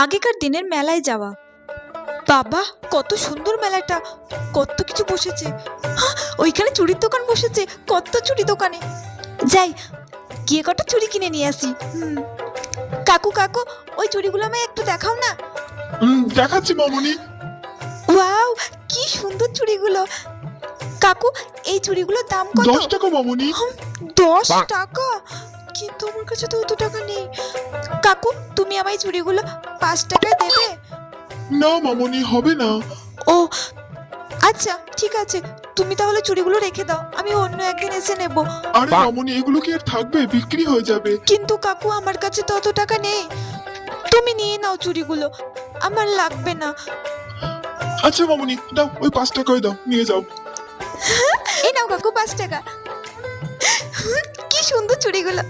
আগেকার দিনের মেলায় যাওয়া। বাবা, কত সুন্দর মেলাটা, কত কিছু বসেছে। ওইখানে চুড়ির দোকান বসেছে, কত চুড়ি দোকানে। যাই, গিয়ে কটা চুড়ি কিনে নিয়ে আসি। কাকু কাকু, ওই চুড়িগুলো আমায় একটু দেখাও না। দেখাচ্ছি মামুনি। ওয়াও, কি সুন্দর চুড়িগুলো। কাকু, এই চুড়িগুলোর দাম কত? 10 টাকা মামুনি। 10 টাকা? কিন্তু আমার কাছে তো অত টাকা নেই। কাকু, তুমি আমায় চুড়িগুলো 5 টাকায় দেবে? না মামুনি, হবে না। ও আচ্ছা, ঠিক আছে, তুমি তাহলে চুড়িগুলো রেখে দাও, আমি অন্য একদিন এসে নেব। আরে মামুনি, এগুলো কি আর থাকবে? বিক্রি হয়ে যাবে। কিন্তু কাকু, আমার কাছে তো অত টাকা নেই। তুমি নিয়ে নাও চুড়িগুলো, আমার লাগবে না। আচ্ছা মামুনি, দাও, ওই 5 টাকায় দাও, নিয়ে যাও। এই নাও কাকু, 5 টাকা। কি সুন্দর চুড়িগুলো।